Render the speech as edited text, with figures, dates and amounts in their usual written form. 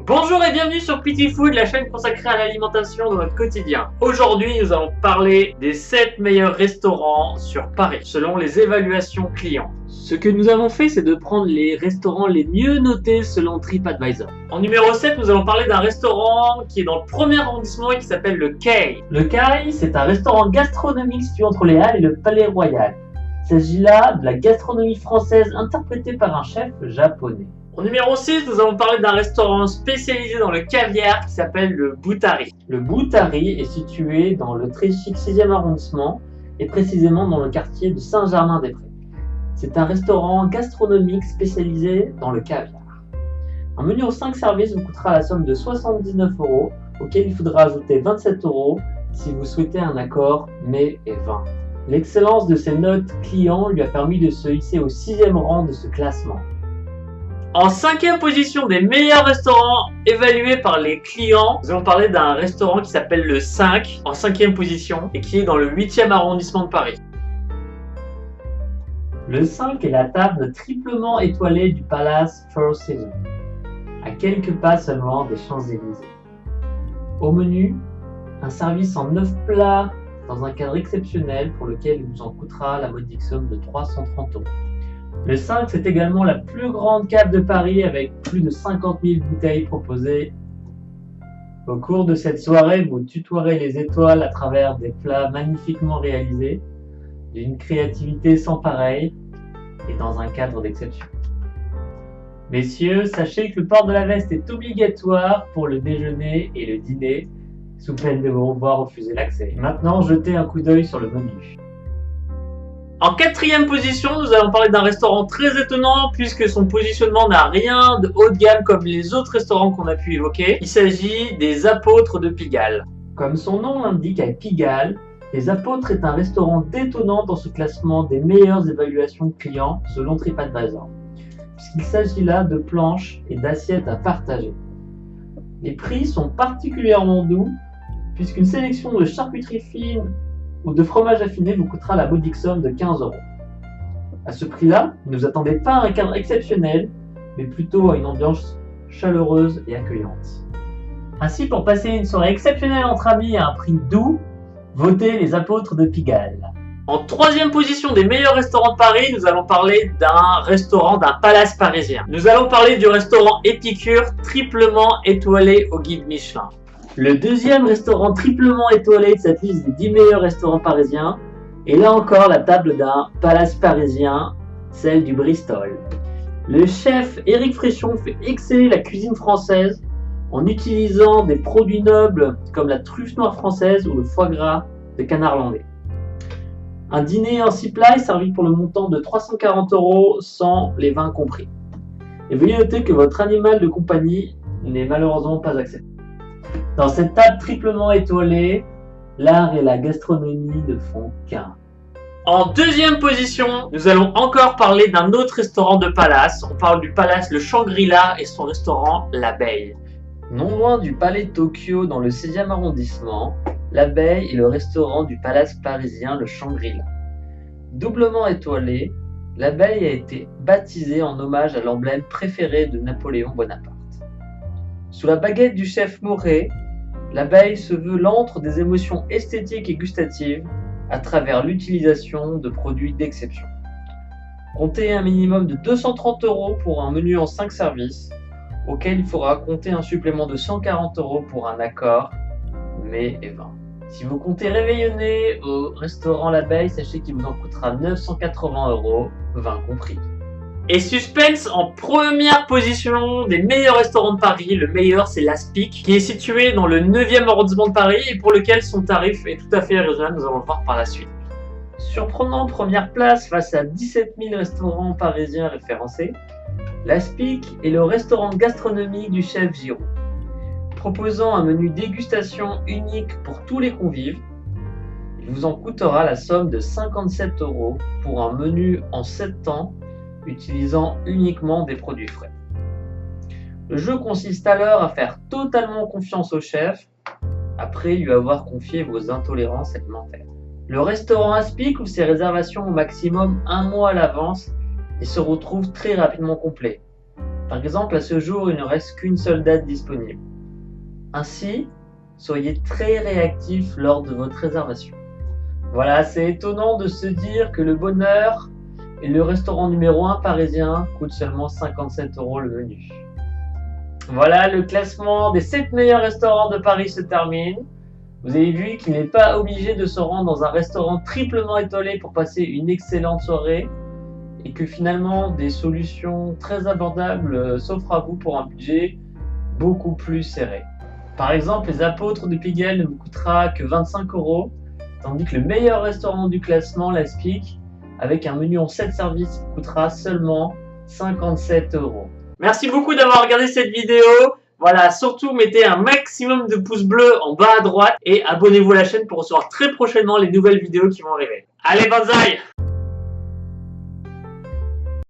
Bonjour et bienvenue sur Petit Food, la chaîne consacrée à l'alimentation dans notre quotidien. Aujourd'hui, nous allons parler des 7 meilleurs restaurants sur Paris, selon les évaluations clients. Ce que nous avons fait, c'est de prendre les restaurants les mieux notés selon TripAdvisor. En numéro 7, nous allons parler d'un restaurant qui est dans le premier arrondissement et qui s'appelle le Quai. Le Quai, c'est un restaurant gastronomique situé entre les Halles et le Palais Royal. Il s'agit là de la gastronomie française interprétée par un chef japonais. En numéro 6, nous allons parler d'un restaurant spécialisé dans le caviar qui s'appelle le Boutari. Le Boutari est situé dans le très chic 6e arrondissement et précisément dans le quartier de Saint-Germain-des-Prés. C'est un restaurant gastronomique spécialisé dans le caviar. Un menu aux 5 services vous coûtera la somme de 79 €, auquel il faudra ajouter 27 € si vous souhaitez un accord mets et vin. L'excellence de ses notes clients lui a permis de se hisser au 6e rang de ce classement. En 5e position des meilleurs restaurants évalués par les clients, nous allons parler d'un restaurant qui s'appelle le 5, en 5e position, et qui est dans le 8e arrondissement de Paris. Le 5 est la table triplement étoilée du Palace Four Seasons, à quelques pas seulement des Champs-Élysées. Au menu, un service en 9 plats dans un cadre exceptionnel pour lequel il vous en coûtera la modique somme de 330 €. Le 5, c'est également la plus grande cave de Paris avec plus de 50 000 bouteilles proposées. Au cours de cette soirée, vous tutoierez les étoiles à travers des plats magnifiquement réalisés, d'une créativité sans pareille et dans un cadre d'exception. Messieurs, sachez que le port de la veste est obligatoire pour le déjeuner et le dîner, sous peine de vous voir refuser l'accès. Maintenant, jetez un coup d'œil sur le menu. En 4e position, nous allons parler d'un restaurant très étonnant puisque son positionnement n'a rien de haut de gamme comme les autres restaurants qu'on a pu évoquer. Il s'agit des Apôtres de Pigalle. Comme son nom l'indique, à Pigalle, les Apôtres est un restaurant détonnant dans ce classement des meilleures évaluations clients selon TripAdvisor, puisqu'il s'agit là de planches et d'assiettes à partager. Les prix sont particulièrement doux puisqu'une sélection de charcuterie fine ou de fromage affiné vous coûtera la modique somme de 15 €. À ce prix-là, ne vous attendez pas à un cadre exceptionnel, mais plutôt à une ambiance chaleureuse et accueillante. Ainsi, pour passer une soirée exceptionnelle entre amis à un prix doux, votez les Apôtres de Pigalle. En 3e position des meilleurs restaurants de Paris, nous allons parler d'un restaurant d'un palace parisien. Nous allons parler du restaurant Épicure, triplement étoilé au guide Michelin. Le 2e restaurant triplement étoilé de cette liste des 10 meilleurs restaurants parisiens est là encore la table d'un palace parisien, celle du Bristol. Le chef Éric Fréchon fait exceller la cuisine française en utilisant des produits nobles comme la truffe noire française ou le foie gras de canard landais. Un dîner en 6 plats est servi pour le montant de 340 € sans les vins compris. Et veuillez noter que votre animal de compagnie n'est malheureusement pas accepté. Dans cette table triplement étoilée, l'art et la gastronomie ne font qu'un. En 2e position, nous allons encore parler d'un autre restaurant de palace. On parle du palace Le Shangri-La et son restaurant L'Abeille. Non loin du palais de Tokyo dans le 16e arrondissement, L'Abeille est le restaurant du palace parisien Le Shangri-La. Doublement étoilé, L'Abeille a été baptisé en hommage à l'emblème préféré de Napoléon Bonaparte. Sous la baguette du chef Mouret, L'Abeille se veut l'antre des émotions esthétiques et gustatives à travers l'utilisation de produits d'exception. Comptez un minimum de 230 € pour un menu en 5 services, auquel il faudra compter un supplément de 140 € pour un accord mets et vin. Si vous comptez réveillonner au restaurant L'Abeille, sachez qu'il vous en coûtera 980 €, vin compris. Et suspense, en première position des meilleurs restaurants de Paris, le meilleur c'est l'Aspic, qui est situé dans le 9e arrondissement de Paris et pour lequel son tarif est tout à fait raisonnable, nous allons le voir par la suite. Surprenant première place face à 17 000 restaurants parisiens référencés, l'Aspic est le restaurant gastronomique du chef Giroud. Proposant un menu dégustation unique pour tous les convives, il vous en coûtera la somme de 57 € pour un menu en 7 temps utilisant uniquement des produits frais. Le jeu consiste alors à faire totalement confiance au chef après lui avoir confié vos intolérances alimentaires. Le restaurant Aspic ouvre ses réservations au maximum 1 mois à l'avance et se retrouve très rapidement complet. Par exemple, à ce jour, il ne reste qu'une seule date disponible. Ainsi, soyez très réactif lors de votre réservation. Voilà, c'est étonnant de se dire que le Bonheur et le restaurant numéro 1 parisien coûte seulement 57 € le menu. Voilà, le classement des 7 meilleurs restaurants de Paris se termine. Vous avez vu qu'il n'est pas obligé de se rendre dans un restaurant triplement étoilé pour passer une excellente soirée et que finalement des solutions très abordables s'offrent à vous pour un budget beaucoup plus serré. Par exemple, les Apôtres de Pigalle ne vous coûtera que 25 €, tandis que le meilleur restaurant du classement, l'Aspic, avec un menu en 7 services, coûtera seulement 57 €. Merci beaucoup d'avoir regardé cette vidéo. Voilà, surtout mettez un maximum de pouces bleus en bas à droite et abonnez-vous à la chaîne pour recevoir très prochainement les nouvelles vidéos qui vont arriver. Allez, banzai!